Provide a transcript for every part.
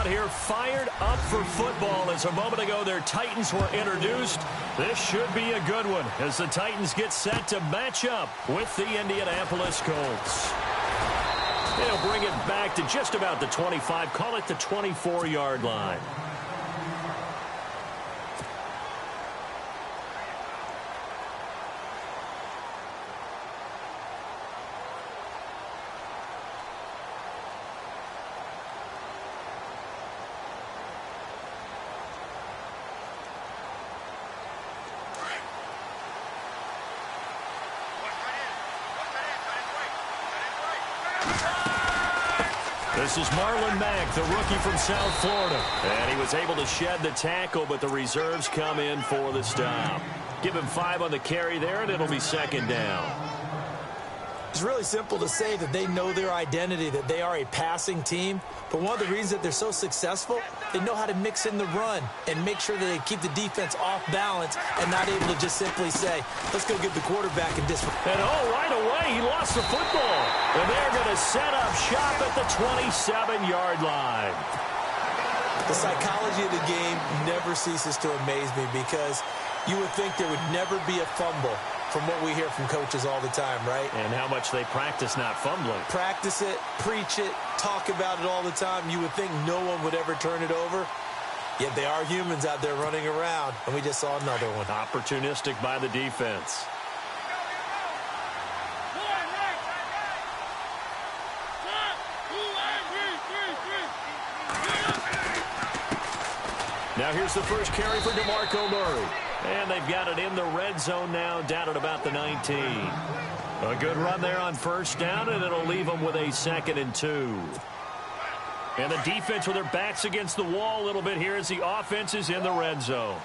crowd here fired up for football as a moment ago their Titans were introduced. This should be a good one as the Titans get set to match up with the Indianapolis Colts. They'll bring it back to just about the 25, call it the 24-yard line. This is Marlon Mack, the rookie from South Florida. And he was able to shed the tackle, but the reserves come in for the stop. Give him 5 on the carry there, and it'll be second down. It's really simple to say that they know their identity, that they are a passing team. But one of the reasons that they're so successful, they know how to mix in the run and make sure that they keep the defense off balance and not able to just simply say, let's go get the quarterback and disregard. And right away, he lost the football. And they're going to set up shop at the 27-yard line. The psychology of the game never ceases to amaze me because you would think there would never be a fumble from what we hear from coaches all the time, right? And how much they practice not fumbling. Practice it, preach it, talk about it all the time. You would think no one would ever turn it over. Yet they are humans out there running around, and we just saw another one. Opportunistic by the defense. Now here's the first carry for DeMarco Murray. And they've got it in the red zone now, down at about the 19. A good run there on first down, and it'll leave them with a 2nd and 2. And the defense with their backs against the wall a little bit here as the offense is in the red zone.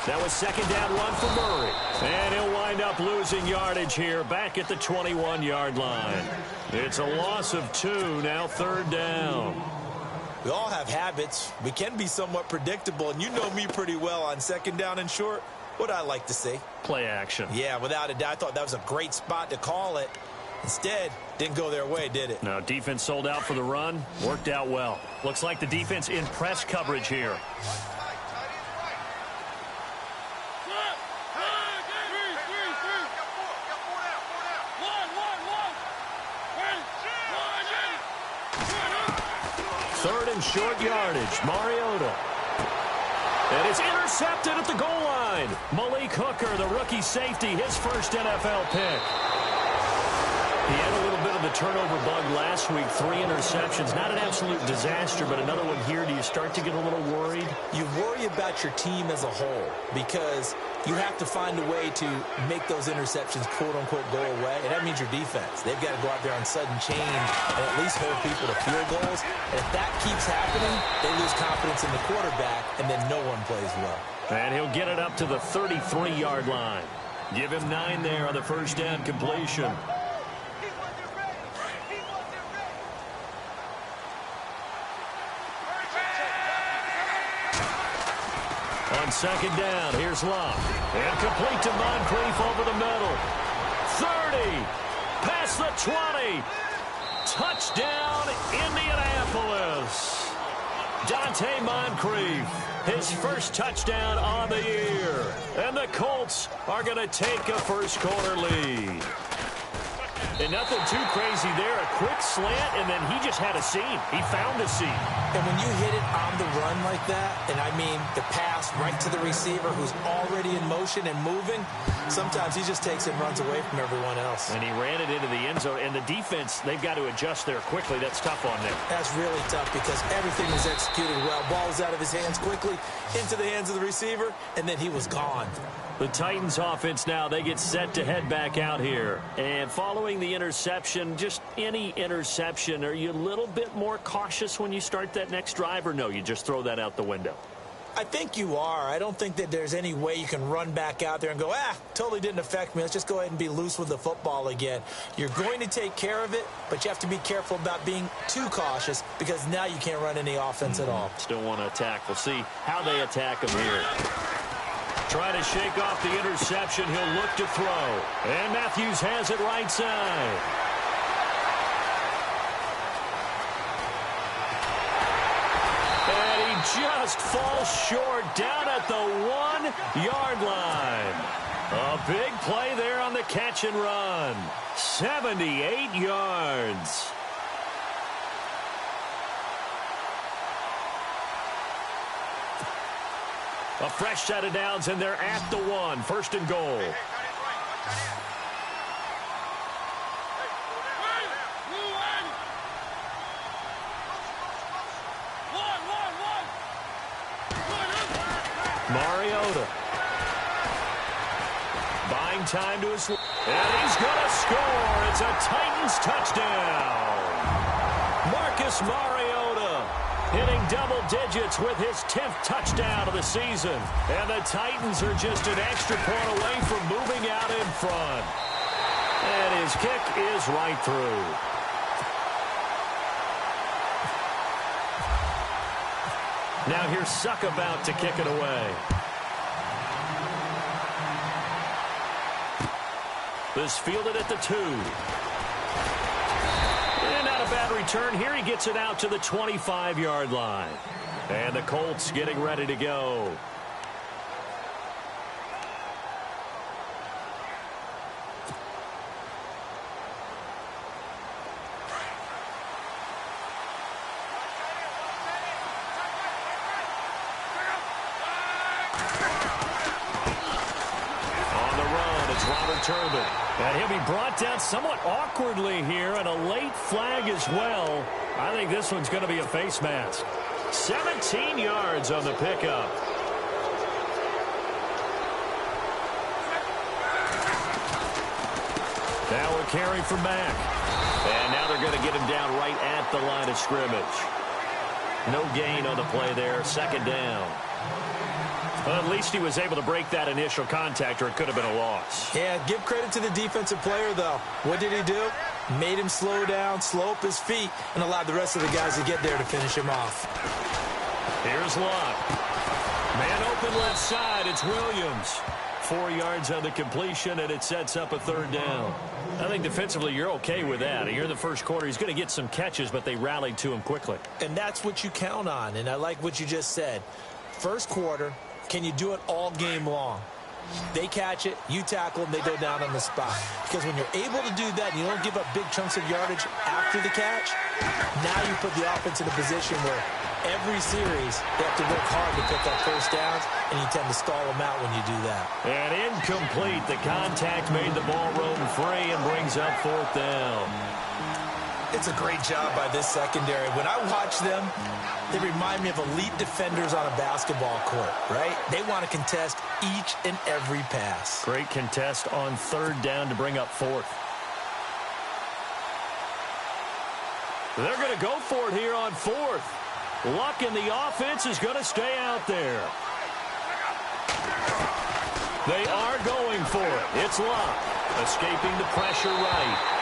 That was 2nd down 1 for Murray. And he'll wind up losing yardage here back at the 21-yard line. It's a loss of 2, now 3rd down. We all have habits. We can be somewhat predictable, and you know me pretty well on 2nd down and short. What I like to see? Play action. Yeah, without a doubt. I thought that was a great spot to call it. Instead, didn't go their way, did it? No, defense sold out for the run. Worked out well. Looks like the defense in press coverage here. Short yardage, Mariota. And it's intercepted at the goal line. Malik Hooker, the rookie safety, his first NFL pick. He had a little bit of the turnover bug last week, 3 interceptions. Not an absolute disaster, but another one here. Do you start to get a little worried? You worry about your team as a whole because you have to find a way to make those interceptions, quote-unquote, go away. And that means your defense. They've got to go out there on sudden change and at least hold people to field goals. And if that keeps happening, they lose confidence in the quarterback, and then no one plays well. And he'll get it up to the 33-yard line. Give him 9 there on the first down completion. On 2nd down, here's Love. And complete to Moncrief over the middle. 30. Past the 20. Touchdown, Indianapolis. Dante Moncrief, his first touchdown on the year. And the Colts are going to take a first-quarter lead. And nothing too crazy there. A quick slant, and then he just had a seam. He found a seam. And when you hit it on the run like that, and I mean the pass right to the receiver who's already in motion and moving, sometimes he just takes it and runs away from everyone else. And he ran it into the end zone. And the defense, they've got to adjust there quickly. That's tough on them. That's really tough because everything was executed well. Ball was out of his hands quickly, into the hands of the receiver, and then he was gone. The Titans offense now, they get set to head back out here. And following the interception, just any interception, are you a little bit more cautious when you start that next drive, or no, you just throw that out the window? I think you are. I don't think that there's any way you can run back out there and go, totally didn't affect me. Let's just go ahead and be loose with the football again. You're going to take care of it, but you have to be careful about being too cautious because now you can't run any offense at all. Still want to attack. We'll see how they attack him here. Trying to shake off the interception. He'll look to throw. And Matthews has it right side. just falls short down at the 1-yard line. A big play there on the catch and run. 78 yards. A fresh set of downs, and they're at the 1. First and goal. Mariota. Buying time to his... And he's going to score. It's a Titans touchdown. Marcus Mariota hitting double digits with his 10th touchdown of the season. And the Titans are just an extra point away from moving out in front. And his kick is right through. Now here's Suck about to kick it away. This fielded at the 2. And not a bad return here. He gets it out to the 25-yard line. And the Colts getting ready to go. And he'll be brought down somewhat awkwardly here, and a late flag as well. I think this one's going to be a face mask. 17 yards on the pickup. Now a carry from Mack. And now they're going to get him down right at the line of scrimmage. No gain on the play there. Second down. Well, at least he was able to break that initial contact, or it could have been a loss. Yeah, give credit to the defensive player, though. What did he do? Made him slow down, slow up his feet, and allowed the rest of the guys to get there to finish him off. Here's Locke. Man open left side. It's Williams. 4 yards on the completion, and it sets up a third down. I think defensively you're okay with that. Here in the first quarter, he's going to get some catches, but they rallied to him quickly. And that's what you count on, and I like what you just said. First quarter, can you do it all game long? They catch it, you tackle them, they go down on the spot. Because when you're able to do that and you don't give up big chunks of yardage after the catch, now you put the offense in a position where every series they have to work hard to pick up first downs, and you tend to stall them out when you do that. And incomplete. The contact made the ball roam free and brings up fourth down. It's a great job by this secondary. When I watch them, they remind me of elite defenders on a basketball court, right? They want to contest each and every pass. Great contest on third down to bring up fourth. They're going to go for it here on fourth. Luck in the offense is going to stay out there. They are going for it. It's Luck, escaping the pressure right.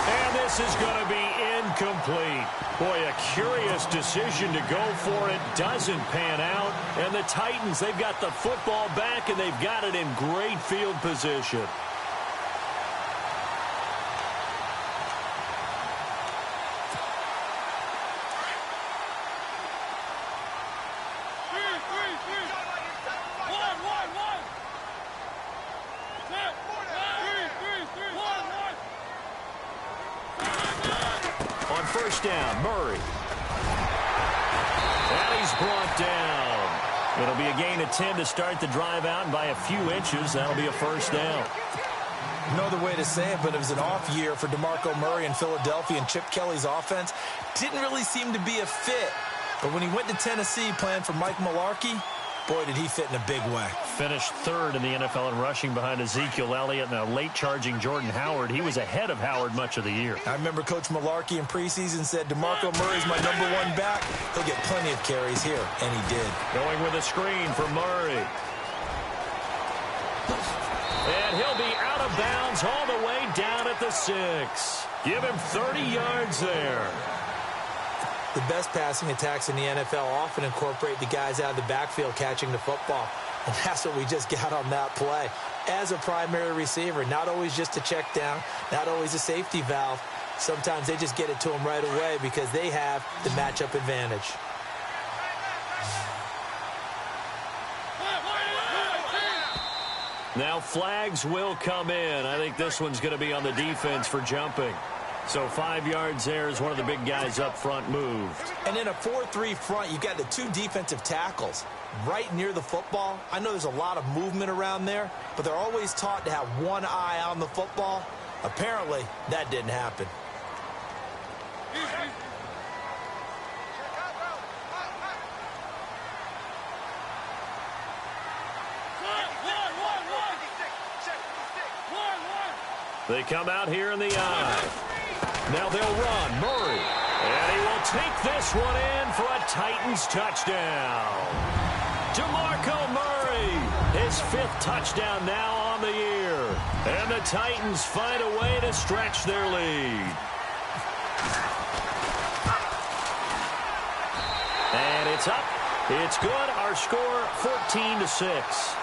And this is going to be incomplete. Boy, a curious decision to go for it. Doesn't pan out. And the Titans, they've got the football back, and they've got it in great field position. First down, Murray. And he's brought down. It'll be a gain of 10 to start the drive out, and by a few inches, that'll be a first down. No other way to say it, but it was an off year for DeMarco Murray in Philadelphia, and Chip Kelly's offense didn't really seem to be a fit. But when he went to Tennessee playing for Mike Mularkey, boy, did he fit in a big way. Finished third in the NFL in rushing behind Ezekiel Elliott and a late-charging Jordan Howard. He was ahead of Howard much of the year. I remember Coach Mularkey in preseason said, DeMarco Murray's my #1 back. He'll get plenty of carries here, and he did. Going with a screen for Murray. And he'll be out of bounds all the way down at the 6. Give him 30 yards there. The best passing attacks in the NFL often incorporate the guys out of the backfield catching the football. And that's what we just got on that play. As a primary receiver, not always just a check down, not always a safety valve. Sometimes they just get it to them right away because they have the matchup advantage. Now flags will come in. I think this one's going to be on the defense for jumping. So 5 yards there as one of the big guys up front moved. And in a 4-3 front, you got the 2 defensive tackles right near the football. I know there's a lot of movement around there, but they're always taught to have one eye on the football. Apparently, that didn't happen. They come out here in the eye. Now they'll run. Murray. And he will take this one in for a Titans touchdown. DeMarco Murray, his 5th touchdown now on the year. And the Titans find a way to stretch their lead. And it's up. It's good. Our score, 14-6.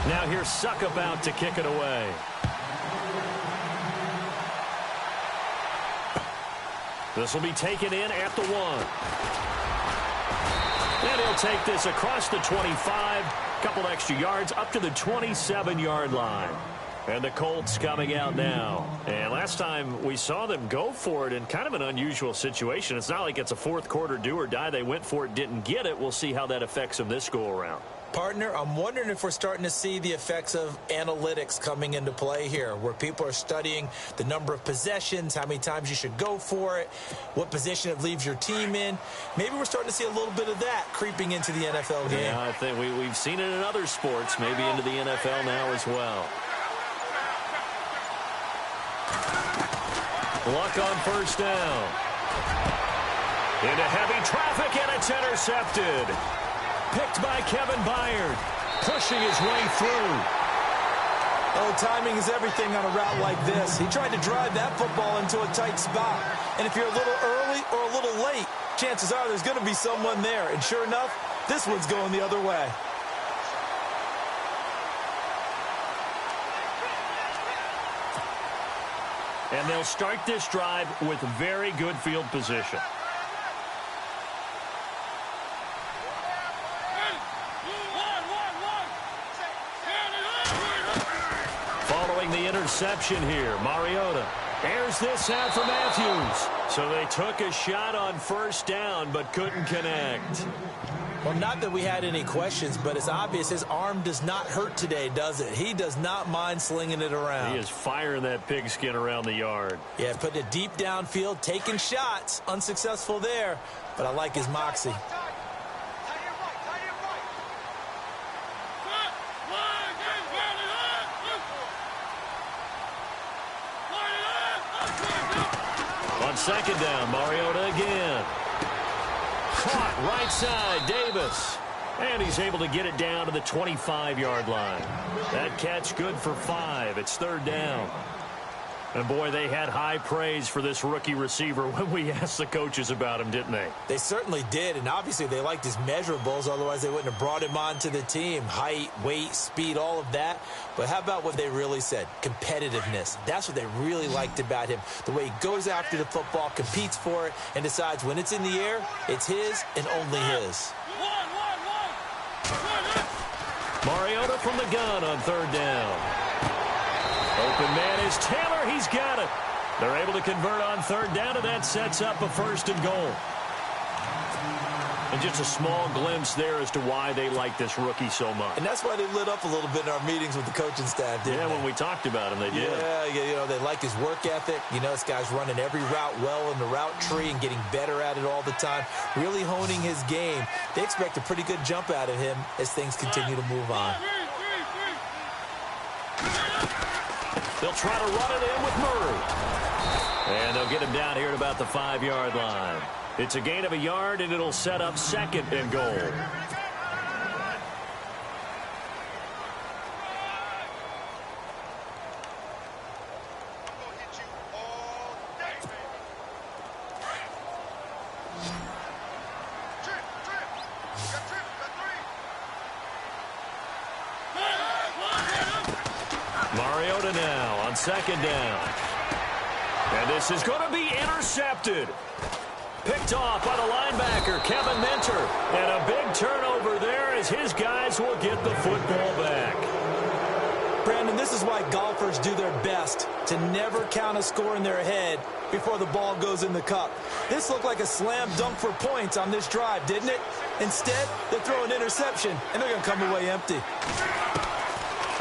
Now here's Suckabout to kick it away. This will be taken in at the 1. And he'll take this across the 25. Couple extra yards up to the 27-yard line. And the Colts coming out now. And last time we saw them go for it in kind of an unusual situation. It's not like it's a fourth quarter do or die. They went for it, didn't get it. We'll see how that affects them this go-around. Partner, I'm wondering if we're starting to see the effects of analytics coming into play here, where people are studying the number of possessions, how many times you should go for it, what position it leaves your team in. Maybe we're starting to see a little bit of that creeping into the NFL game. Yeah, I think we've seen it in other sports, maybe into the NFL now as well. Luck on first down. Into heavy traffic, and it's intercepted. Picked by Kevin Byard, pushing his way through. Oh, timing is everything on a route like this. He tried to drive that football into a tight spot. And if you're a little early or a little late, chances are there's going to be someone there. And sure enough, this one's going the other way. And they'll start this drive with very good field position. Following the interception here, Mariota airs this out for Matthews. So they took a shot on first down but couldn't connect. Well, not that we had any questions, but it's obvious his arm does not hurt today, does it? He does not mind slinging it around. He is firing that pigskin around the yard. Yeah, putting it deep downfield, taking shots. Unsuccessful there, but I like his moxie. On second down, Mariota again. Caught right side, Davis. And he's able to get it down to the 25-yard line. That catch good for 5. It's third down. And, boy, they had high praise for this rookie receiver when we asked the coaches about him, didn't they? They certainly did, and obviously they liked his measurables. Otherwise, they wouldn't have brought him onto the team. Height, weight, speed, all of that. But how about what they really said? Competitiveness. That's what they really liked about him. The way he goes after the football, competes for it, and decides when it's in the air, it's his and only his. Mariota from the gun on third down. Open man is Taylor. He's got it. They're able to convert on third down, and that sets up a first and goal. And just a small glimpse there as to why they like this rookie so much. And that's why they lit up a little bit in our meetings with the coaching staff, didn't they? Yeah, when we talked about him, they did. Yeah, you know, they like his work ethic. You know, this guy's running every route well in the route tree and getting better at it all the time, really honing his game. They expect a pretty good jump out of him as things continue to move on. They'll try to run it in with Murray. And they'll get him down here at about the 5-yard line. It's a gain of a yard, and it'll set up second and goal. on second down. And this is going to be intercepted. Picked off by the linebacker, Kevin Minter. And a big turnover there as his guys will get the football back. Brandon, this is why golfers do their best to never count a score in their head before the ball goes in the cup. This looked like a slam dunk for points on this drive, didn't it? Instead, they throw an interception, and they're going to come away empty.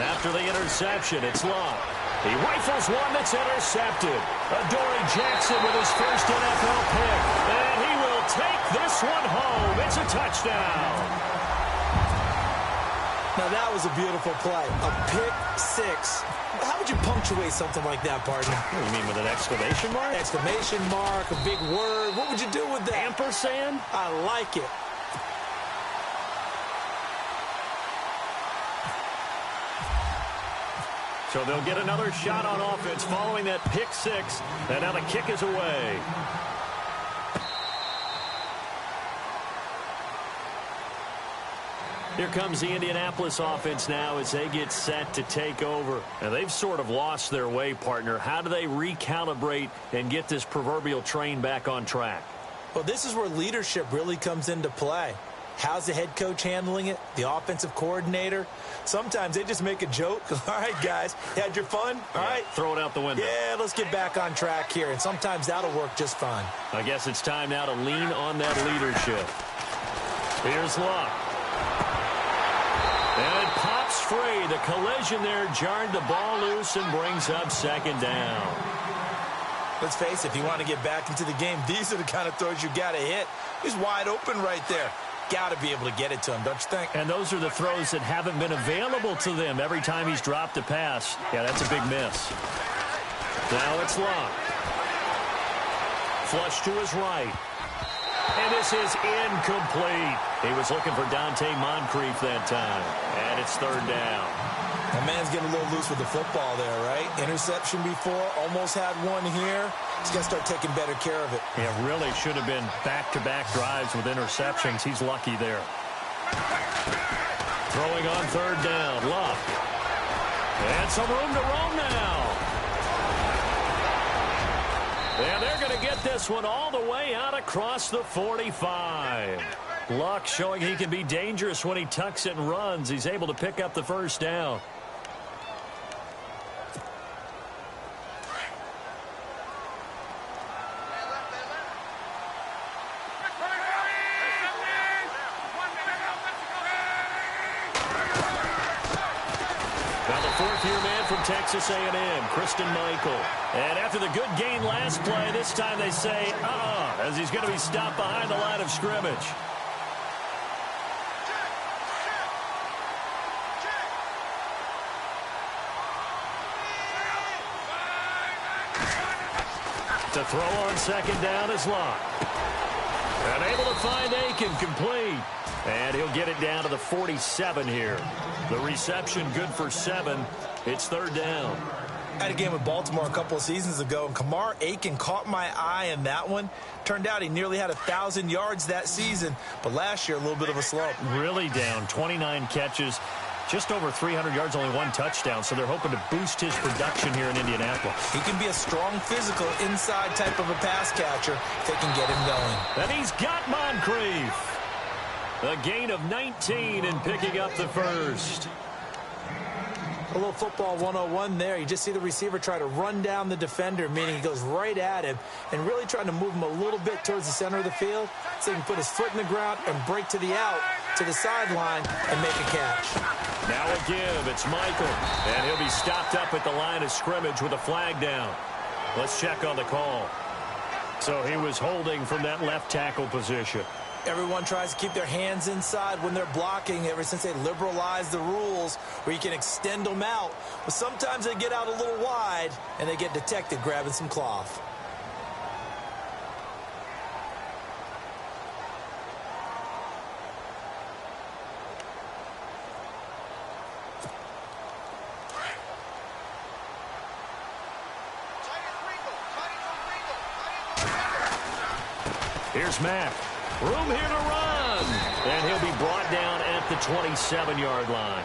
After the interception, it's Long. He rifles one that's intercepted. Adoree Jackson with his first NFL pick. And he will take this one home. It's a touchdown. Now, that was a beautiful play. A pick six. How would you punctuate something like that, partner? What do you mean, with an exclamation mark? Exclamation mark, a big word. What would you do with that? Ampersand? I like it. So they'll get another shot on offense following that pick six. And now the kick is away. Here comes the Indianapolis offense now as they get set to take over. And they've sort of lost their way, partner. How do they recalibrate and get this proverbial train back on track? Well, this is where leadership really comes into play. How's the head coach handling it? The offensive coordinator? Sometimes they just make a joke. All right, guys, you had your fun? All right. Throw it out the window. Yeah, let's get back on track here. And sometimes that'll work just fine. I guess it's time now to lean on that leadership. Here's Luck. And it pops free. The collision there jarred the ball loose and brings up second down. Let's face it, if you want to get back into the game, these are the kind of throws you got to hit. He's wide open right there. Got to be able to get it to him, don't you think? And those are the throws that haven't been available to them every time he's dropped a pass. Yeah, that's a big miss. Now it's Luck. Flush to his right. And this is incomplete. He was looking for Dante Moncrief that time. And it's third down. That man's getting a little loose with the football there, right? Interception before, almost had one here. He's got to start taking better care of it. Yeah, really should have been back-to-back drives with interceptions. He's lucky there. Throwing on third down, Luck. And some room to roam now. And they're going to get this one all the way out across the 45. Luck showing he can be dangerous when he tucks it and runs. He's able to pick up the first down. Fourth-year man from Texas A&M, Christine Michael. And after the good gain last play, this time they say, as he's going to be stopped behind the line of scrimmage. To throw on second down is Locke. And able to find Aiken complete. And he'll get it down to the 47 here. The reception good for 7. It's third down. I had a game with Baltimore a couple of seasons ago, and Kamar Aiken caught my eye in that one. Turned out he nearly had 1,000 yards that season, but last year a little bit of a slump. Really down, 29 catches, just over 300 yards, only 1 touchdown, so they're hoping to boost his production here in Indianapolis. He can be a strong physical inside type of a pass catcher if they can get him going. And he's got Moncrief. A gain of 19 and picking up the first. A little football 101 there. You just see the receiver try to run down the defender, meaning he goes right at him and really trying to move him a little bit towards the center of the field so he can put his foot in the ground and break to the out, to the sideline, and make a catch. Now a give. It's Michael. And he'll be stopped up at the line of scrimmage with a flag down. Let's check on the call. So he was holding from that left tackle position. Everyone tries to keep their hands inside when they're blocking ever since they liberalized the rules where you can extend them out. But sometimes they get out a little wide and they get detected grabbing some cloth. Here's Mack. Room here to run. And he'll be brought down at the 27-yard line.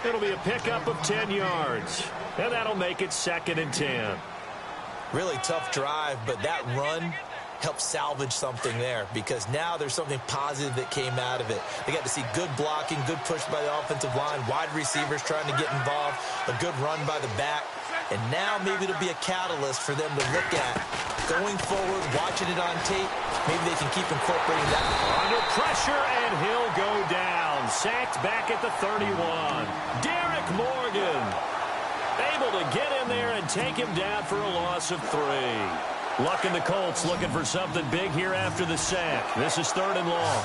It'll be a pickup of 10 yards. And that'll make it 2nd and 10. Really tough drive, but that run helped salvage something there because now there's something positive that came out of it. They got to see good blocking, good push by the offensive line, wide receivers trying to get involved, a good run by the back, and now maybe it'll be a catalyst for them to look at going forward, watching it on tape. Maybe they can keep incorporating that. Under pressure, and he'll go down. Sacked back at the 31. Derek Morgan able to get in there and take him down for a loss of 3. Luck and the Colts looking for something big here after the sack. This is 3rd and long.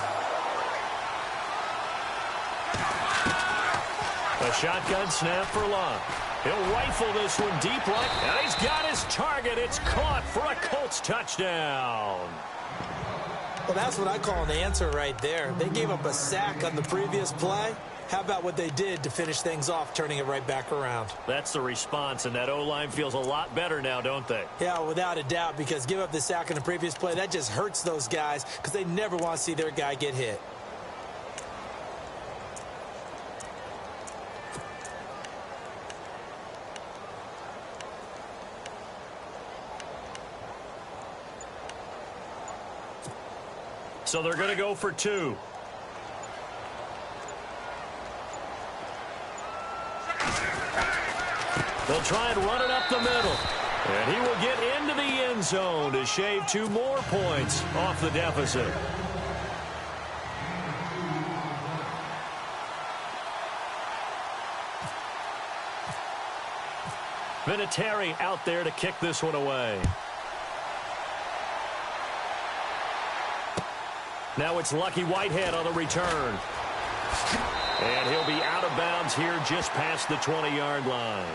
A shotgun snap for Luck. He'll rifle this one deep right, and he's got his target. It's caught for a Colts touchdown. Well, that's what I call an answer right there. They gave up a sack on the previous play. How about what they did to finish things off, turning it right back around? That's the response, and that O-line feels a lot better now, don't they? Yeah, without a doubt, because give up the sack in the previous play, that just hurts those guys because they never want to see their guy get hit. So they're going to go for 2. They'll try and run it up the middle. And he will get into the end zone to shave 2 more points off the deficit. Vinatieri out there to kick this one away. Now it's Lucky Whitehead on the return. And he'll be out of bounds here just past the 20-yard line.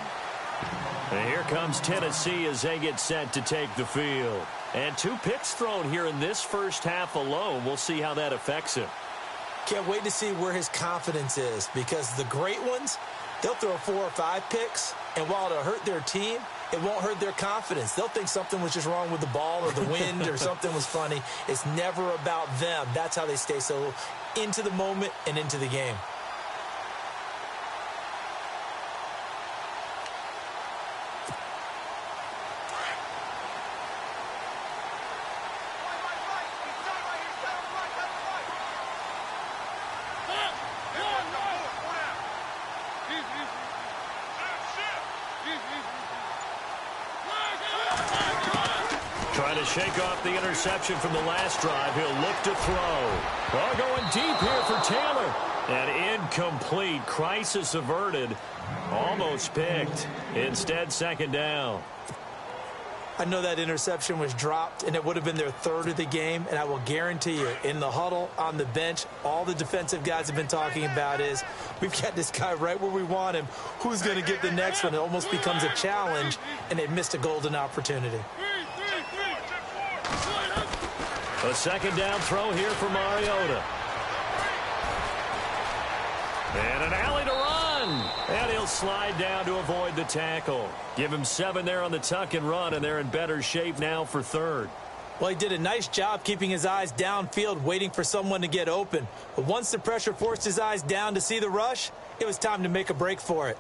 And here comes Tennessee as they get set to take the field. And 2 picks thrown here in this first half alone. We'll see how that affects him. Can't wait to see where his confidence is because the great ones, they'll throw 4 or 5 picks, and while it'll hurt their team, it won't hurt their confidence. They'll think something was just wrong with the ball or the wind or something was funny. It's never about them. That's how they stay so into the moment and into the game. Trying to shake off the interception from the last drive. He'll look to throw. Oh, going deep here for Taylor. And incomplete. Crisis averted. Almost picked. Instead, 2nd down. I know that interception was dropped, and it would have been their 3rd of the game, and I will guarantee you, in the huddle, on the bench, all the defensive guys have been talking about is, we've got this guy right where we want him. Who's going to get the next one? It almost becomes a challenge, and they missed a golden opportunity. A 2nd down throw here for Mariota. And an alley to run. And he'll slide down to avoid the tackle. Give him 7 there on the tuck and run, and they're in better shape now for 3rd. Well, he did a nice job keeping his eyes downfield, waiting for someone to get open. But once the pressure forced his eyes down to see the rush, it was time to make a break for it.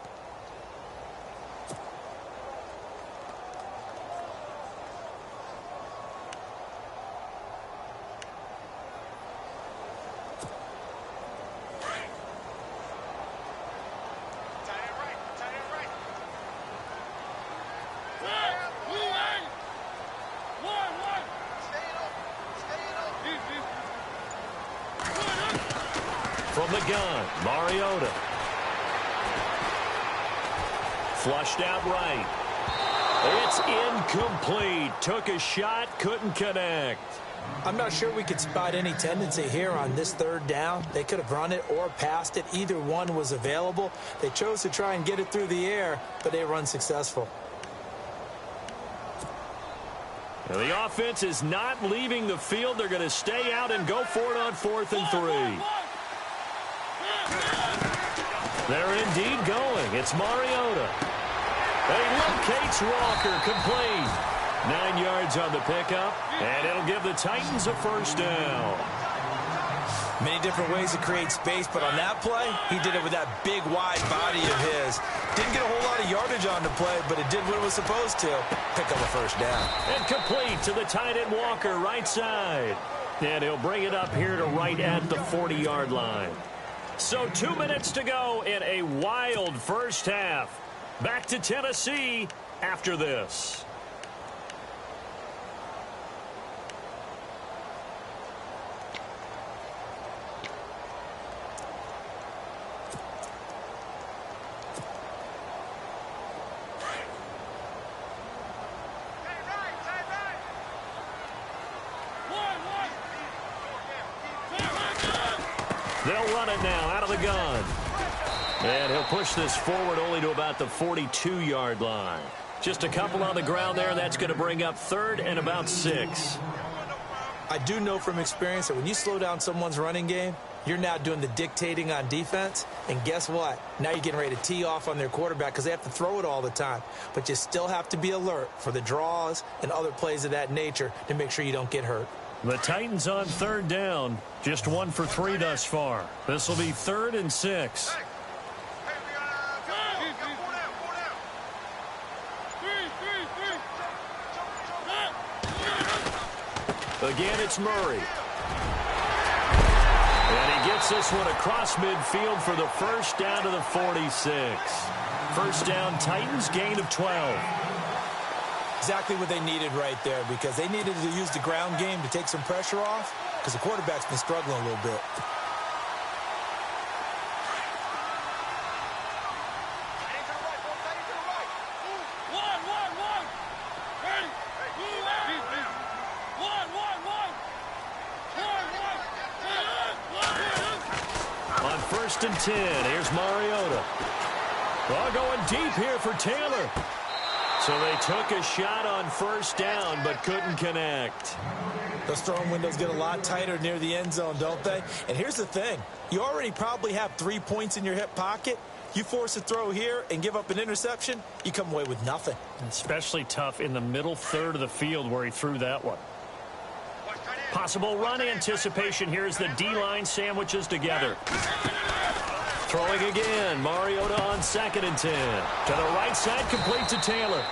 From the gun, Mariota. Flushed out right. It's incomplete. Took a shot, couldn't connect. I'm not sure we could spot any tendency here on this 3rd down. They could have run it or passed it. Either one was available. They chose to try and get it through the air, but they were unsuccessful. Now the offense is not leaving the field. They're going to stay out and go for it on 4th and 3. They're indeed going. It's Mariota. And he locates Walker, complete. 9 yards on the pickup, and it'll give the Titans a 1st down. Many different ways to create space, but on that play, he did it with that big, wide body of his. Didn't get a whole lot of yardage on the play, but it did what it was supposed to. Pick up a first down. And complete to the tight end Walker, right side. And he'll bring it up here to right at the 40-yard line. So 2 minutes to go in a wild first half. Back to Tennessee after this. They'll run it now out of the gun. And he'll push this forward only to about the 42-yard line. Just a couple on the ground there. That's going to bring up 3rd and about 6. I do know from experience that when you slow down someone's running game, you're now doing the dictating on defense. And guess what? Now you're getting ready to tee off on their quarterback because they have to throw it all the time. But you still have to be alert for the draws and other plays of that nature to make sure you don't get hurt. The Titans on 3rd down. Just 1 for 3 thus far. This will be 3rd and 6. Again, it's Murray. And he gets this one across midfield for the first down to the 46. First down, Titans, gain of 12. Exactly what they needed right there because they needed to use the ground game to take some pressure off because the quarterback's been struggling a little bit. On 1st and 10, here's Mariota. Well, going deep here for Taylor. So they took a shot on 1st down, but couldn't connect. Those throwing windows get a lot tighter near the end zone, don't they? And here's the thing. You already probably have 3 points in your hip pocket. You force a throw here and give up an interception, you come away with nothing. Especially tough in the middle 3rd of the field where he threw that one. Possible run anticipation here as the D-line sandwiches together. Throwing again, Mariota on 2nd and 10. To the right side, complete to Taylor.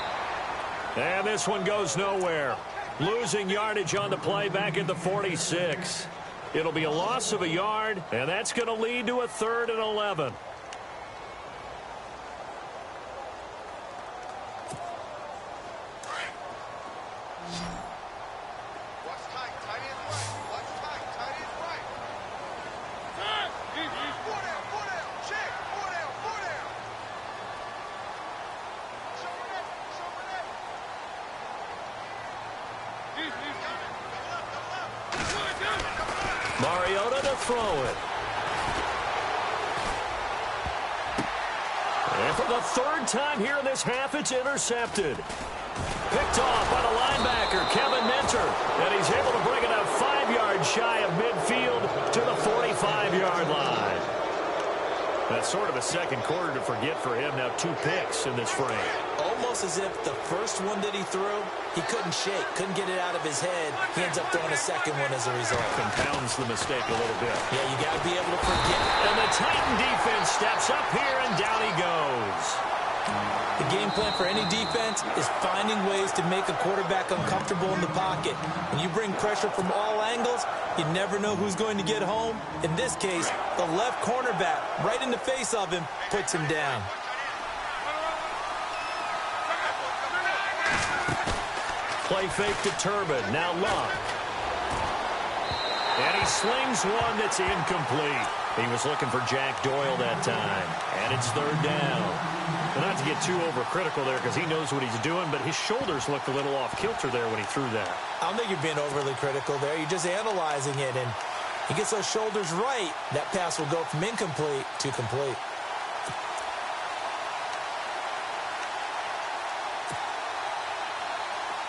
And this one goes nowhere. Losing yardage on the play back at the 46. It'll be a loss of a yard, and that's going to lead to a 3rd and 11. Mariota to throw it. And for the 3rd time here in this half, it's intercepted. Picked off by the linebacker, Kevin Minter. And he's able to bring it up 5 yards shy of midfield to the 45-yard line. That's sort of a second quarter to forget for him. Now 2 picks in this frame. Almost as if the first one that he threw, he couldn't shake, couldn't get it out of his head. He ends up throwing a second one as a result. Compounds the mistake a little bit. Yeah, you got to be able to forget. And the Titan defense steps up here, and down he goes. The game plan for any defense is finding ways to make a quarterback uncomfortable in the pocket. When you bring pressure from all angles, you never know who's going to get home. In this case, the left cornerback, right in the face of him, puts him down. Play fake to Turbin. Now Locke. And he slings one that's incomplete. He was looking for Jack Doyle that time. And it's 3rd down. Well, not to get too overcritical there because he knows what he's doing, but his shoulders looked a little off kilter there when he threw that. I don't think you're being overly critical there. You're just analyzing it, and he gets those shoulders right. That pass will go from incomplete to complete.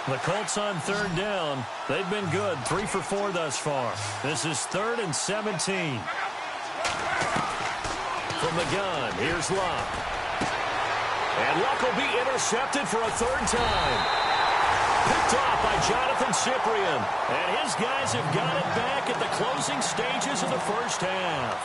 The Colts on 3rd down. They've been good. 3 for 4 thus far. This is 3rd and 17. From the gun, here's Locke. And Luck will be intercepted for a 3rd time. Picked off by Jonathan Cyprien. And his guys have got it back at the closing stages of the first half.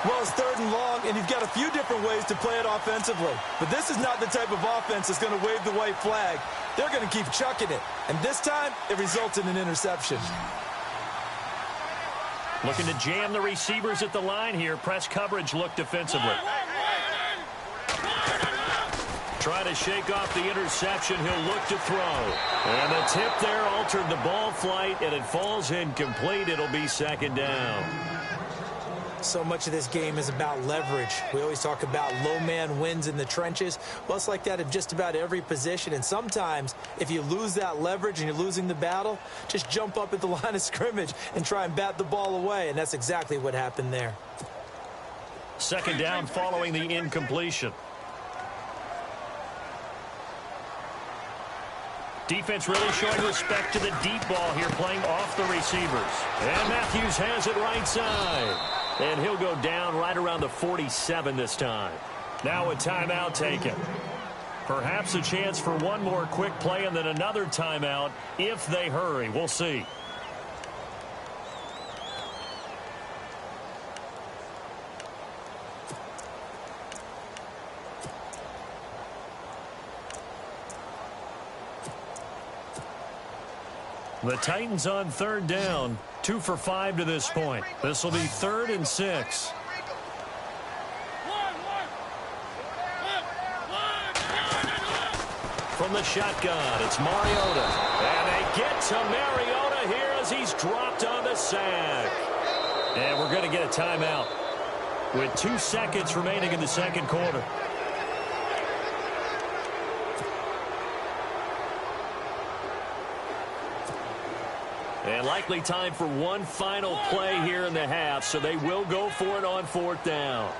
Well, it's 3rd and long, and you've got a few different ways to play it offensively. But this is not the type of offense that's going to wave the white flag. They're going to keep chucking it. And this time, it results in an interception. Looking to jam the receivers at the line here. Press coverage look defensively. Trying to shake off the interception. He'll look to throw. And the tip there altered the ball flight, and it falls incomplete. It'll be 2nd down. So much of this game is about leverage. We always talk about low man wins in the trenches. Well, it's like that in just about every position. And sometimes, if you lose that leverage and you're losing the battle, just jump up at the line of scrimmage and try and bat the ball away. And that's exactly what happened there. 2nd down following the incompletion. Defense really showing respect to the deep ball here, playing off the receivers. And Matthews has it right side. And he'll go down right around the 47 this time. Now a timeout taken. Perhaps a chance for one more quick play and then another timeout if they hurry. We'll see. The Titans on 3rd down. 2 for 5 to this point. This will be 3rd and 6. From the shotgun, it's Mariota. And they get to Mariota here as he's dropped on the sack. And we're going to get a timeout with 2 seconds remaining in the 2nd quarter. And likely time for one final play here in the half, so they will go for it on 4th down.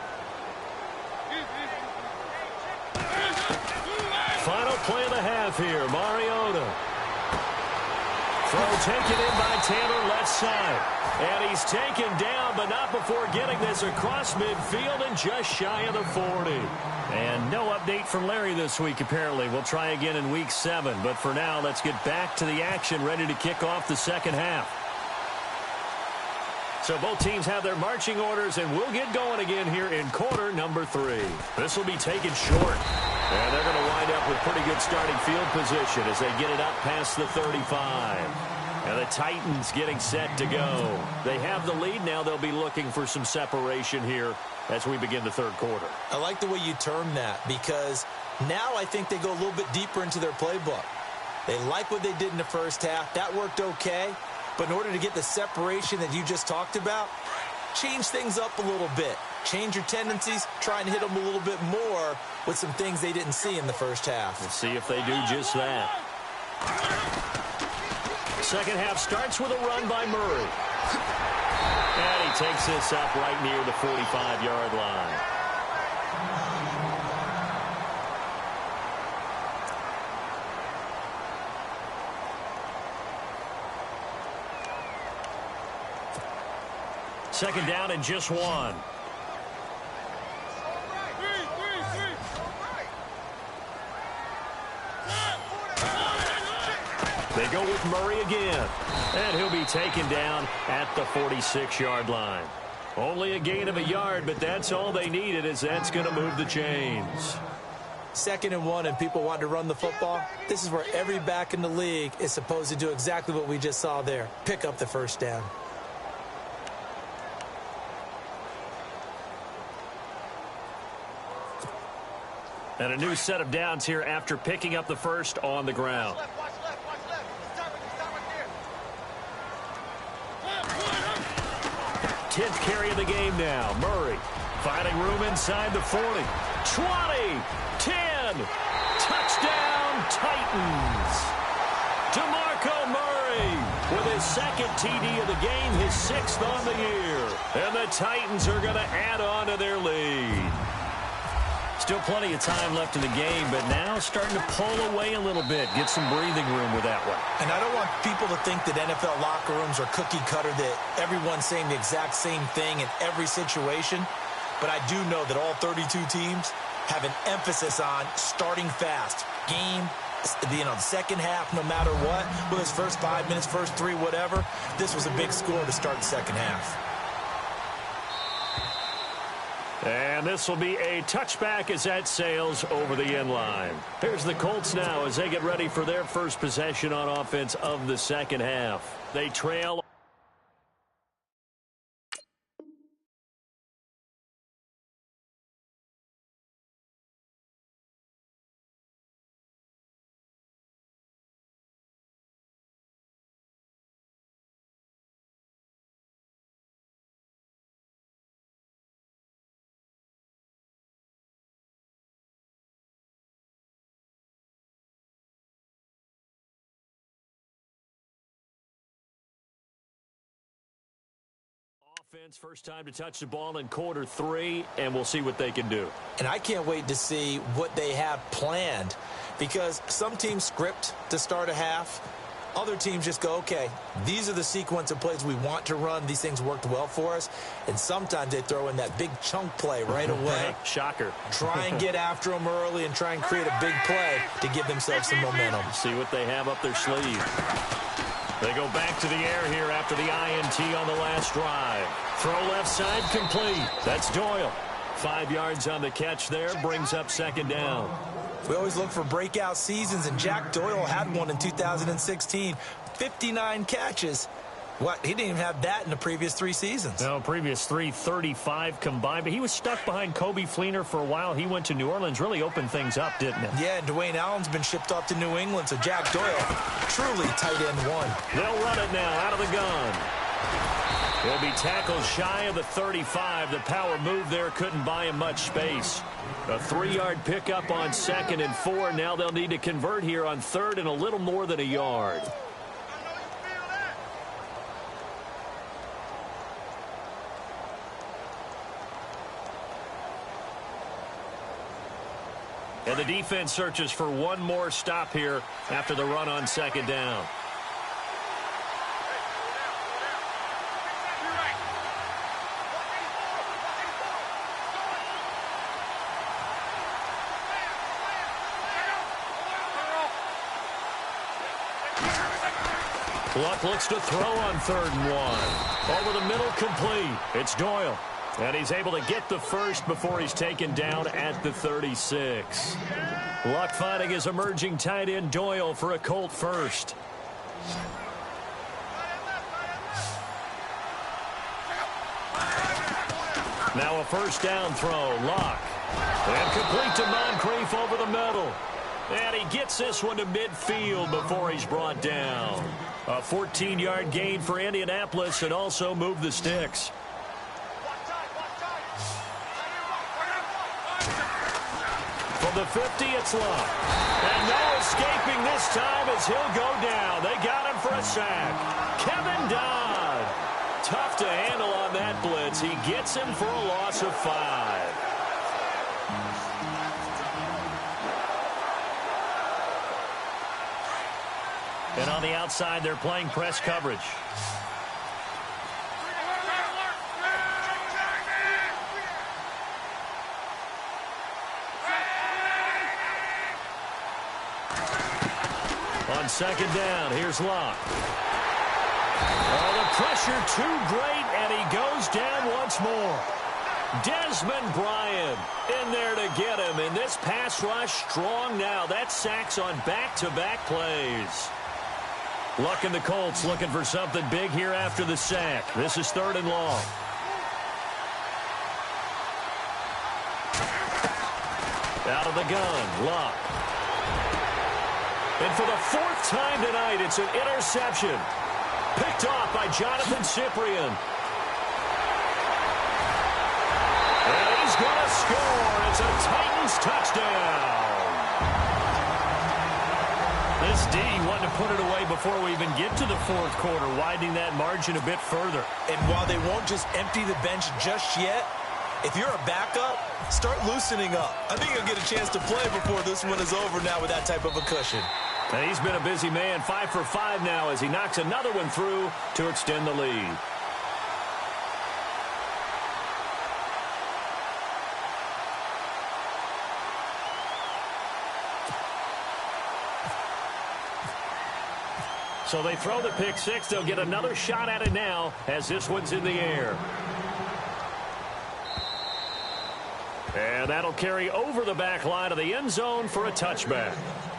Final play of the half here, Mariota. Throw taken in by Taylor left side. And he's taken down, but not before getting this across midfield and just shy of the 40. And no update from Larry this week, apparently. We'll try again in Week 7. But for now, let's get back to the action, ready to kick off the 2nd half. So both teams have their marching orders, and we'll get going again here in quarter number 3. This will be taken short. And they're going to wind up with pretty good starting field position as they get it up past the 35. And the Titans getting set to go. They have the lead now. They'll be looking for some separation here as we begin the 3rd quarter. I like the way you term that, because now I think they go a little bit deeper into their playbook. They like what they did in the 1st half. That worked okay. But in order to get the separation that you just talked about, change things up a little bit. Change your tendencies. Try and hit them a little bit more with some things they didn't see in the 1st half. Let's see if they do just that. 2nd half starts with a run by Murray. And he takes this up right near the 45-yard line. Second down and just 1. They go with Murray again. And he'll be taken down at the 46-yard line. Only a gain of a yard, but that's all they needed, as that's going to move the chains. 2nd and 1 and people want to run the football. This is where every back in the league is supposed to do exactly what we just saw there. Pick up the 1st down. And a new set of downs here after picking up the 1st on the ground. 10th carry of the game now. Murray finding room inside the 40. 20, 10, touchdown Titans. DeMarco Murray with his 2nd TD of the game, his 6th on the year. And the Titans are going to add on to their lead. Still plenty of time left in the game, but now starting to pull away a little bit, get some breathing room with that one. And I don't want people to think that NFL locker rooms are cookie cutter, that everyone's saying the exact same thing in every situation. But I do know that all 32 teams have an emphasis on starting fast. Game, the 2nd half, no matter what, whether it's first 5 minutes, first 3, whatever, this was a big score to start the 2nd half. And this will be a touchback as that sails over the end line. Here's the Colts now as they get ready for their first possession on offense of the second half. They trail. Offense, first time to touch the ball in quarter 3, and we'll see what they can do. And I can't wait to see what they have planned, because some teams script to start a half. Other teams just go, okay, these are the sequence of plays we want to run. These things worked well for us. And sometimes they throw in that big chunk play right away. Shocker. Try and get after them early and try and create a big play to give themselves some momentum. See what they have up their sleeve. They go back to the air here after the INT on the last drive. Throw left side complete. That's Doyle. 5 yards on the catch there, brings up second down. We always look for breakout seasons, and Jack Doyle had one in 2016. 59 catches. What? He didn't even have that in the previous 3 seasons. No, previous 3, 35 combined. But he was stuck behind Kobe Fleener for a while. He went to New Orleans, really opened things up, didn't it? Yeah, and Dwayne Allen's been shipped off to New England, so Jack Doyle, truly tight end 1. They'll run it now out of the gun. He'll be tackled shy of the 35. The power move there couldn't buy him much space. A 3-yard pickup on 2nd and 4. Now they'll need to convert here on 3rd and a little more than a yard. And the defense searches for one more stop here after the run on 2nd down. Luck looks to throw on 3rd and 1. Over the middle, complete. It's Doyle. And he's able to get the first before he's taken down at the 36. Luck finding his emerging tight end Doyle for a Colt first. Now a first down throw. Luck. And complete to Moncrief over the middle. And he gets this one to midfield before he's brought down. A 14-yard gain for Indianapolis and also moved the sticks. From the 50, it's Luck. And no escaping this time as he'll go down. They got him for a sack. Kevin Dodd. Tough to handle on that blitz. He gets him for a loss of 5. And on the outside, they're playing press coverage. On 2nd down, here's Luck. Oh, the pressure too great, and he goes down once more. Desmond Bryant in there to get him, and this pass rush strong now. That's sacks on back-to-back plays. Luck and the Colts looking for something big here after the sack. This is 3rd and long. Out of the gun, Luck. And for the 4th time tonight, it's an interception. Picked off by Jonathan Cyprien. And he's going to score. It's a Titans touchdown. This D wanted to put it away before we even get to the 4th quarter, widening that margin a bit further. And while they won't just empty the bench just yet, if you're a backup, start loosening up. I think you'll get a chance to play before this one is over now with that type of a cushion. And he's been a busy man, 5 for 5 now as he knocks another one through to extend the lead. So they throw the pick 6. They'll get another shot at it now as this one's in the air. And that'll carry over the back line of the end zone for a touchback.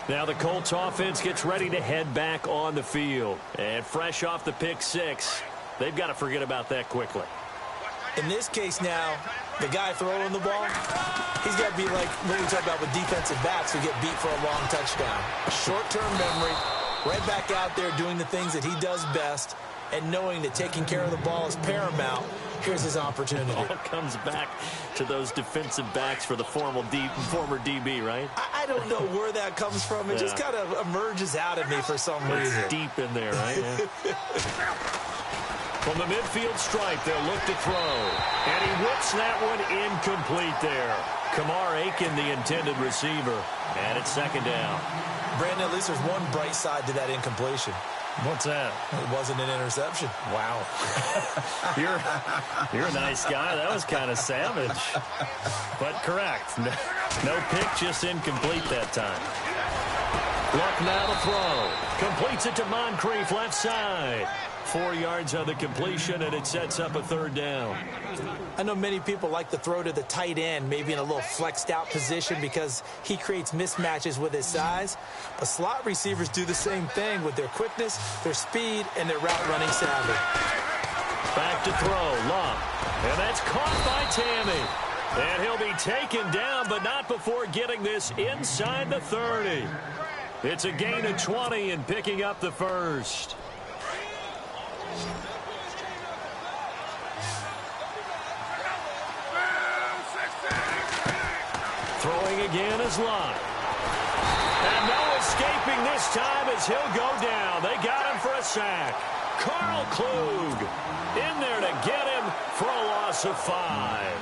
Now the Colts offense gets ready to head back on the field. And fresh off the pick six, they've got to forget about that quickly. In this case now, the guy throwing the ball, he's got to be like what we talk about with defensive backs who get beat for a long touchdown. Short-term memory, right back out there doing the things that he does best, and knowing that taking care of the ball is paramount. Here's his opportunity. All comes back to those defensive backs for the former DB, right? I don't know where that comes from. It just kind of emerges out of me for some reason. It's deep in there, right? Yeah. From the midfield stripe, they'll look to throw. And he whips that one incomplete there. Kamar Aiken, the intended receiver. And it's second down. Brandon, at least there's one bright side to that incompletion. What's that? It wasn't an interception. Wow. You're a nice guy. That was kind of savage. But correct. No pick, just incomplete that time. Luck now to throw. Completes it to Moncrief, left side. 4 yards on the completion, and it sets up a third down. I know many people like to throw to the tight end, maybe in a little flexed out position because he creates mismatches with his size. But slot receivers do the same thing with their quickness, their speed, and their route running savvy. Back to throw, Luck. And that's caught by Tammy. And he'll be taken down, but not before getting this inside the 30. It's a gain of 20 and picking up the first. Throwing again is Luck. And no escaping this time as he'll go down. They got him for a sack. Carl Klug in there to get him for a loss of 5.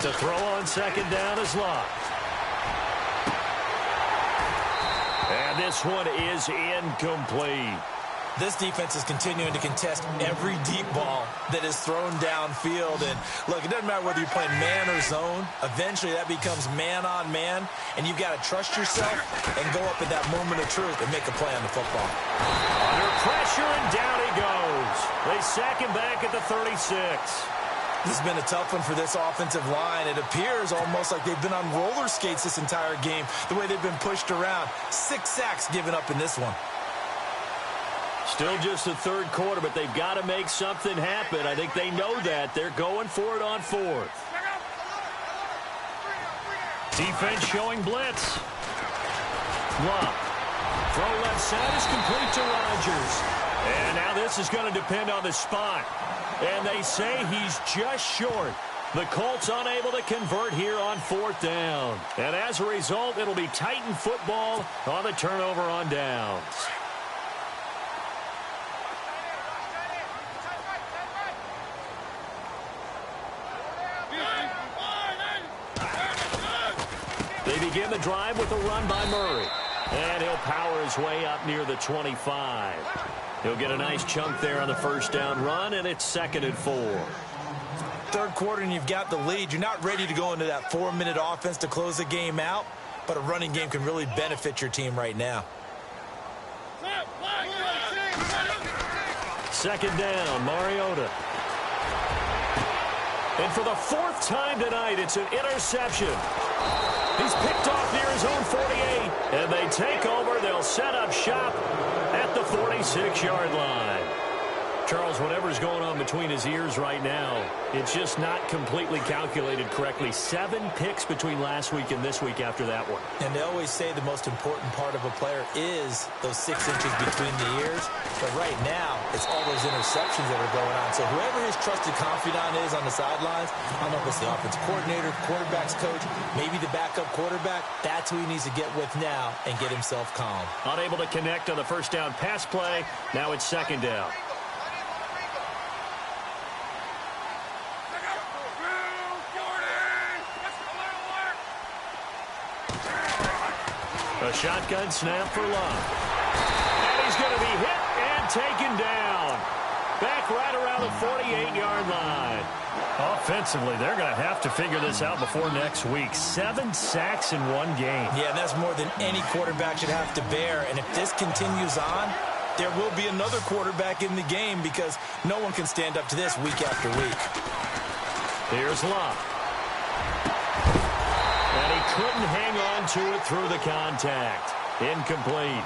To throw on second down is Luck. And this one is incomplete. This defense is continuing to contest every deep ball that is thrown downfield. And look, it doesn't matter whether you're playing man or zone. Eventually that becomes man on man. And you've got to trust yourself and go up at that moment of truth and make a play on the football. Under pressure, and down he goes. They sack him back at the 36. This has been a tough one for this offensive line. It appears almost like they've been on roller skates this entire game, the way they've been pushed around. 6 sacks given up in this one. Still just the third quarter, but they've got to make something happen. I think they know that. They're going for it on fourth. Defense showing blitz. Luck. Throw left side is complete to Rodgers. And now this is going to depend on the spot. And they say he's just short. The Colts unable to convert here on fourth down. And as a result, it'll be Titan football on the turnover on downs. They begin the drive with a run by Murray. And he'll power his way up near the 25. He'll get a nice chunk there on the first down run, and it's 2nd and 4. Third quarter, and you've got the lead. You're not ready to go into that 4-minute offense to close the game out, but a running game can really benefit your team right now. Second down, Mariota. And for the 4th time tonight, it's an interception. He's picked off near his own 48, and they take over. They'll set up shop at the 46-yard line. Charles, whatever's going on between his ears right now, it's just not completely calculated correctly. 7 picks between last week and this week after that one. And they always say the most important part of a player is those 6 inches between the ears. But right now, it's all those interceptions that are going on. So whoever his trusted confidant is on the sidelines, I don't know if it's the offensive coordinator, quarterback's coach, maybe the backup quarterback, that's who he needs to get with now and get himself calm. Unable to connect on the first down pass play. Now it's second down. A shotgun snap for Love. And he's going to be hit and taken down. Back back right around the 48-yard line. Offensively, they're going to have to figure this out before next week. 7 sacks in one game. Yeah, and that's more than any quarterback should have to bear. And if this continues on, there will be another quarterback in the game because no one can stand up to this week after week. Here's Locke. And he couldn't hang on to it through the contact. Incomplete.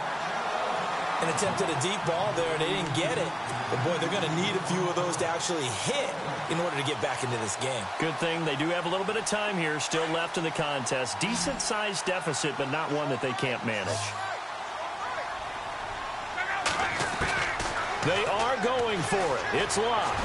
An attempt at a deep ball there, and they didn't get it. But, boy, they're going to need a few of those to actually hit in order to get back into this game. Good thing they do have a little bit of time here still left in the contest. Decent-sized deficit, but not one that they can't manage. They are going for it. It's Locke.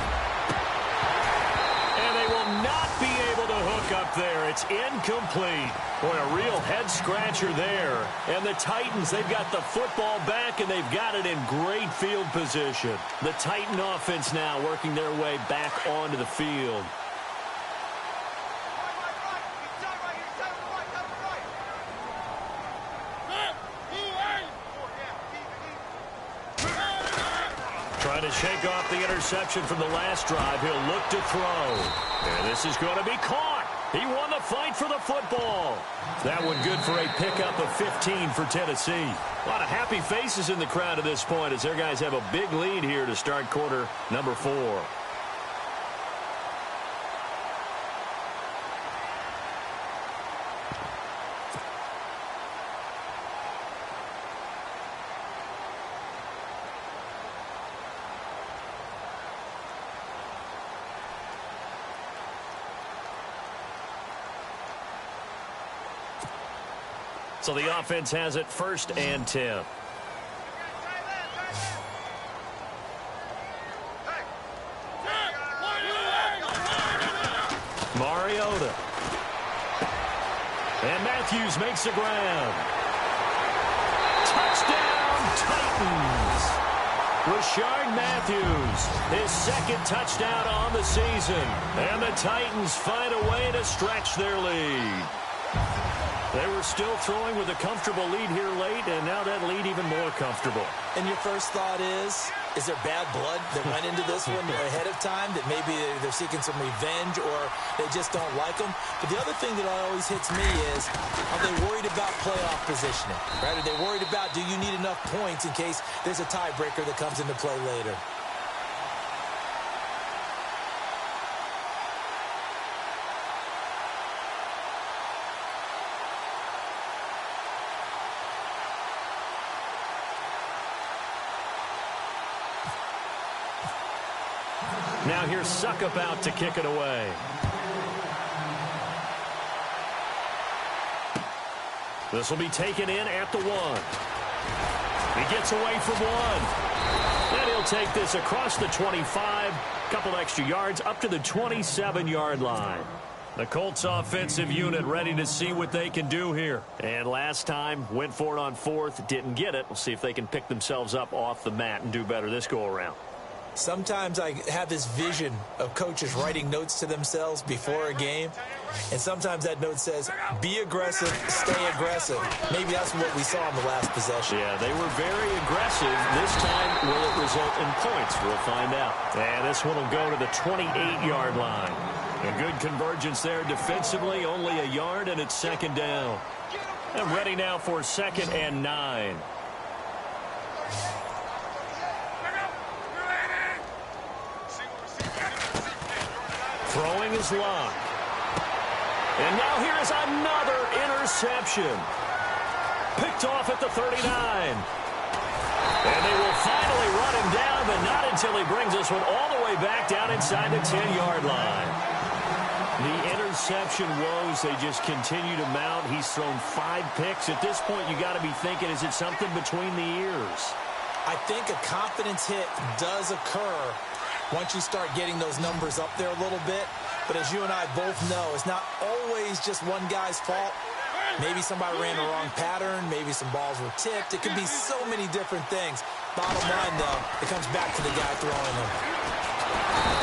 And they will not be able to hook up there. It's incomplete. Boy, a real head-scratcher there. And the Titans, they've got the football back, and they've got it in great field position. The Titan offense now working their way back onto the field. Trying to shake off the interception from the last drive. He'll look to throw. And this is going to be caught. He won the fight for the football. That one good for a pickup of 15 for Tennessee. A lot of happy faces in the crowd at this point as their guys have a big lead here to start quarter number 4. So the offense has it 1st and 10. Mariota. And Matthews makes the ground. Touchdown, Titans. Rashard Matthews, his 2nd touchdown on the season. And the Titans find a way to stretch their lead. They were still throwing with a comfortable lead here late, and now that lead even more comfortable. And your first thought is there bad blood that went into this one ahead of time, that maybe they're seeking some revenge or they just don't like them? But the other thing that always hits me is, are they worried about playoff positioning? Right? Are they worried about, do you need enough points in case there's a tiebreaker that comes into play later? Now here's Suckup out to kick it away. This will be taken in at the 1. He gets away from 1. And he'll take this across the 25. Couple extra yards up to the 27-yard line. The Colts offensive unit ready to see what they can do here. And last time, went for it on 4th, didn't get it. We'll see if they can pick themselves up off the mat and do better this go-around. Sometimes I have this vision of coaches writing notes to themselves before a game, and sometimes that note says, be aggressive, stay aggressive. Maybe that's what we saw in the last possession. Yeah, they were very aggressive. This time, will it result in points? We'll find out. And this one will go to the 28-yard line. A good convergence there defensively, only a yard, and it's 2nd down. And ready now for 2nd and 9. Throwing is Locke. And now here is another interception. Picked off at the 39. And they will finally run him down, but not until he brings this one all the way back down inside the 10-yard line. The interception woes, they just continue to mount. He's thrown 5 picks. At this point, you got to be thinking, is it something between the ears? I think a confidence hit does occur once you start getting those numbers up there a little bit. But as you and I both know, it's not always just one guy's fault. Maybe somebody ran the wrong pattern. Maybe some balls were tipped. It could be so many different things. Bottom line, though, it comes back to the guy throwing them.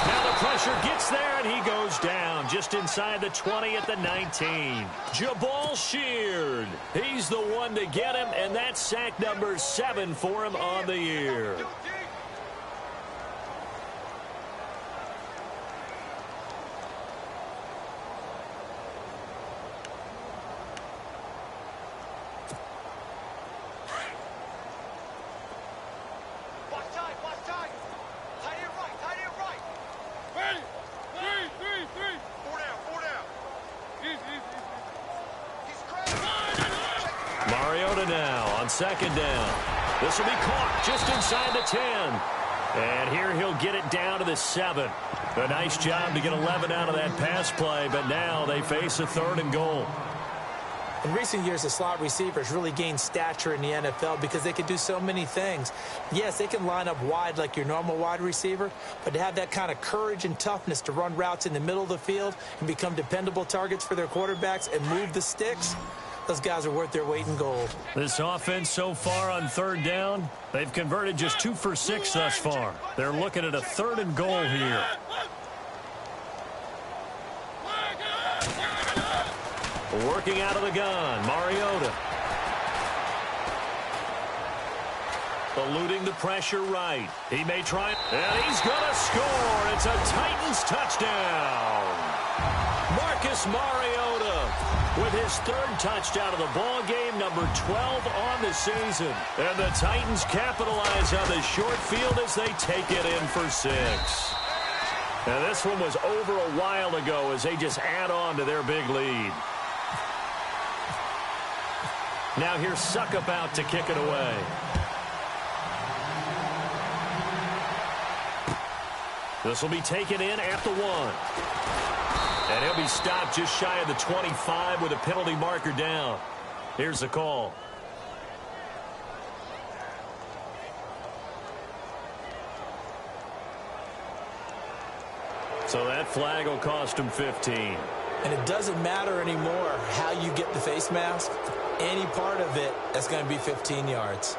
Now the pressure gets there, and he goes down just inside the 20 at the 19. Jabal Sheard. He's the one to get him, and that's sack number 7 for him on the year. Mariota now on second down. This will be caught just inside the 10. And here he'll get it down to the 7. A nice job to get 11 out of that pass play, but now they face a 3rd and goal. In recent years, the slot receivers really gained stature in the NFL because they can do so many things. Yes, they can line up wide like your normal wide receiver, but to have that kind of courage and toughness to run routes in the middle of the field and become dependable targets for their quarterbacks and move the sticks, those guys are worth their weight in gold. This offense so far on 3rd down, they've converted just 2 for 6 thus far. They're looking at a 3rd and goal here. Working out of the gun, Mariota. Eluding the pressure right. He may try, and he's going to score. It's a Titans touchdown. Marcus Mariota with his 3rd touchdown of the ball game, number 12 on the season. And the Titans capitalize on the short field as they take it in for 6. Now this one was over a while ago as they just add on to their big lead. Now here's Suckup out to kick it away. This will be taken in at the 1. And he'll be stopped just shy of the 25 with a penalty marker down. Here's the call. So that flag will cost him 15. And it doesn't matter anymore how you get the face mask. Any part of it, that's going to be 15 yards.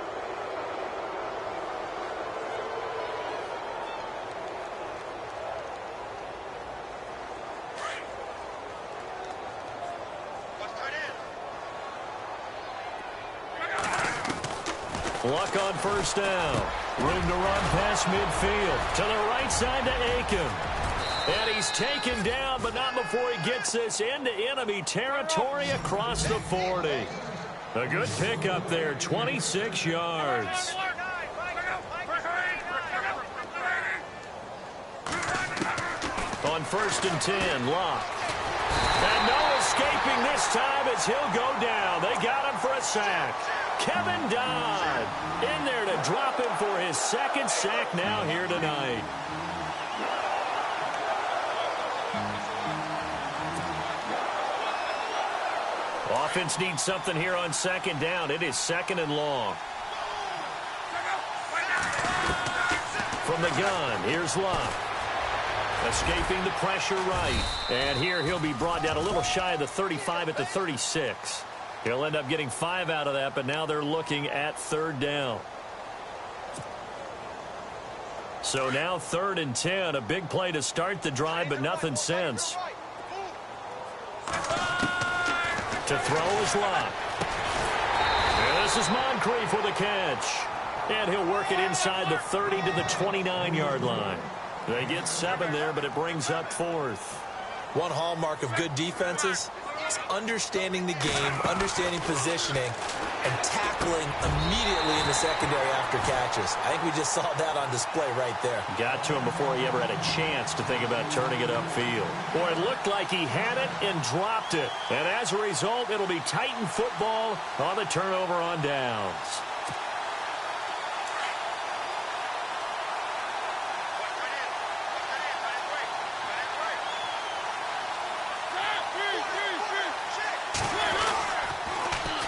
Luck on 1st down. Room to run past midfield. To the right side to Aiken. And he's taken down, but not before he gets this into enemy territory across the 40. A good pickup there, 26 yards. On 1st and 10, Locke. And no escaping this time as he'll go down. They got him for a sack. Kevin Dodd in there to drop him for his 2nd sack now here tonight. Offense needs something here on 2nd down. It is 2nd and long. From the gun, here's Locke. Escaping the pressure right. And here he'll be brought down a little shy of the 35 at the 36. He'll end up getting 5 out of that, but now they're looking at 3rd down. So now 3rd and 10. A big play to start the drive, but nothing since. To throw is Locke. And this is Moncrief with a catch. And he'll work it inside the 30 to the 29-yard line. They get 7 there, but it brings up 4th. One hallmark of good defenses is understanding the game, understanding positioning, and tackling immediately in the secondary after catches. I think we just saw that on display right there. Got to him before he ever had a chance to think about turning it upfield. Boy, it looked like he had it and dropped it. And as a result, it'll be Titan football on the turnover on downs.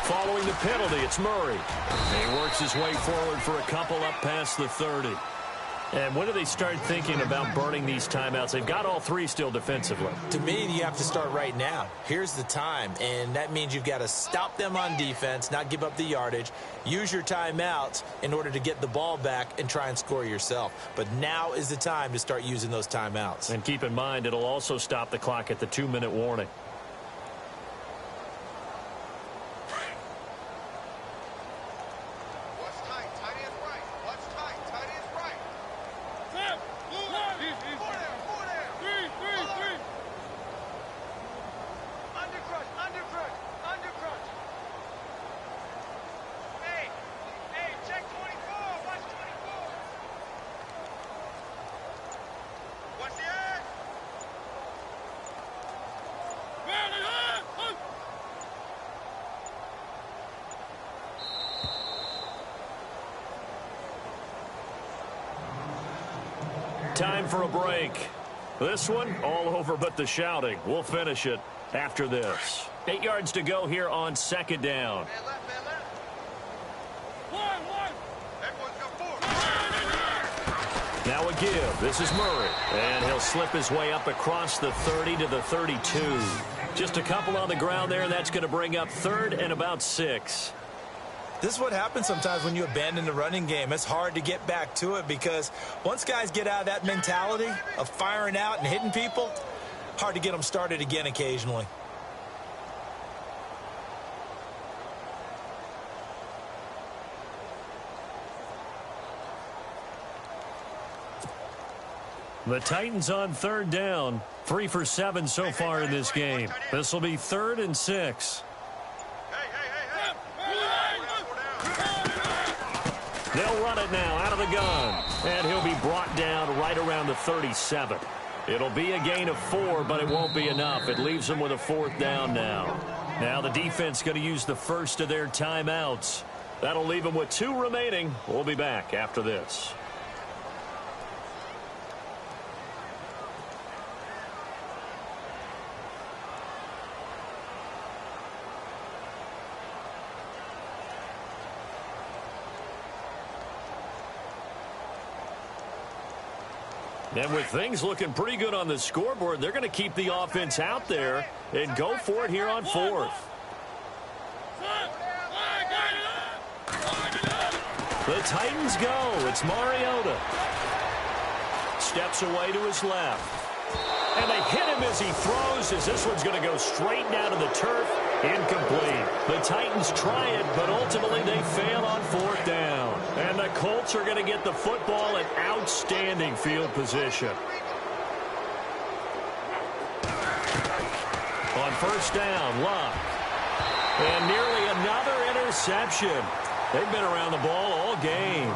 Following the penalty, it's Murray. He works his way forward for a couple up past the 30. And when do they start thinking about burning these timeouts? They've got all 3 still defensively. To me, you have to start right now. Here's the time, and that means you've got to stop them on defense, not give up the yardage, use your timeouts in order to get the ball back and try and score yourself. But now is the time to start using those timeouts. And keep in mind, it'll also stop the clock at the 2-minute warning. Time for a break. This one, all over but the shouting. We'll finish it after this. 8 yards to go here on second down. Now a give. This is Murray. And he'll slip his way up across the 30 to the 32. Just a couple on the ground there. That's going to bring up third and about 6. This is what happens sometimes when you abandon the running game. It's hard to get back to it because once guys get out of that mentality of firing out and hitting people, hard to get them started again occasionally. The Titans on third down. 3 for 7 so far in this game. This will be 3rd and 6. They'll run it now out of the gun. And he'll be brought down right around the 37. It'll be a gain of 4, but it won't be enough. It leaves them with a 4th down now. Now the defense going to use the first of their timeouts. That'll leave them with 2 remaining. We'll be back after this. And with things looking pretty good on the scoreboard, they're going to keep the offense out there and go for it here on 4th. The Titans go. It's Mariota. Steps away to his left. And they hit him as he throws, as this one's going to go straight down to the turf. Incomplete. The Titans try it, but ultimately they fail on 4th down. And the Colts are going to get the football in outstanding field position. On 1st down, Luck. And nearly another interception. They've been around the ball all game.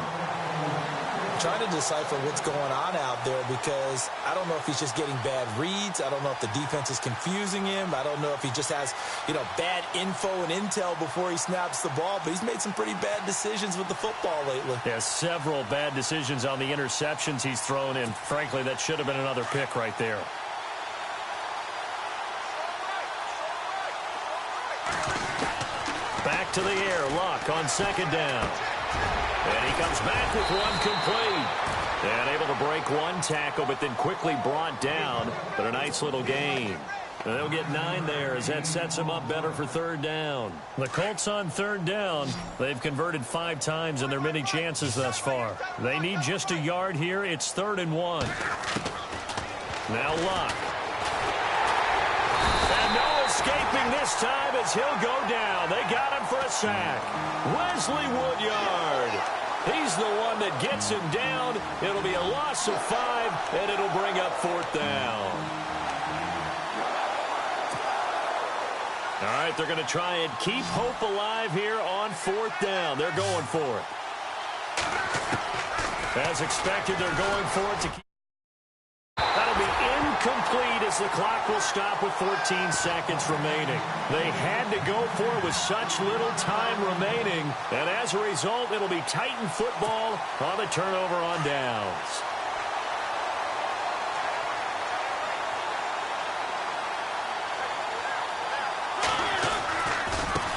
Trying to decipher what's going on out there because I don't know if he's just getting bad reads. I don't know if the defense is confusing him. I don't know if he just has, bad info and intel before he snaps the ball. But he's made some pretty bad decisions with the football lately. Yeah, several bad decisions on the interceptions he's thrown in. Frankly, that should have been another pick right there. Back to the air. Luck on 2nd down. And he comes back with one complete. And able to break one tackle, but then quickly brought down. But a nice little gain. And they'll get 9 there as that sets them up better for 3rd down. The Colts on 3rd down. They've converted 5 times in their many chances thus far. They need just a yard here. It's 3rd and 1. Now Luck. And no escaping this time as he'll go down. They got him for a sack. Wesley Woodyard. He's the one that gets him down. It'll be a loss of 5, and it'll bring up 4th down. All right, they're going to try and keep hope alive here on 4th down. They're going for it. As expected, they're going for it to keep. That'll be incomplete as the clock will stop with 14 seconds remaining. They had to go for it with such little time remaining, and as a result, it'll be Titan football on the turnover on downs.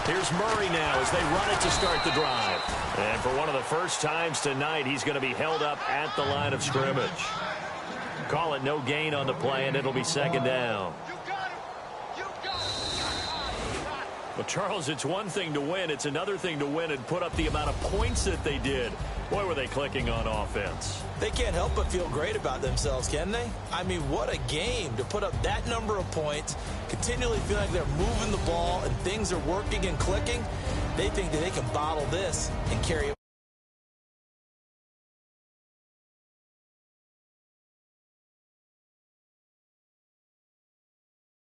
Here's Murray now as they run it to start the drive. And for one of the first times tonight, he's going to be held up at the line of scrimmage. Call it no gain on the play, and it'll be 2nd down. Well, Charles, it's one thing to win. It's another thing to win and put up the amount of points that they did. Boy, were they clicking on offense. They can't help but feel great about themselves, can they? I mean, what a game to put up that number of points, continually feel like they're moving the ball and things are working and clicking. They think that they can bottle this and carry it.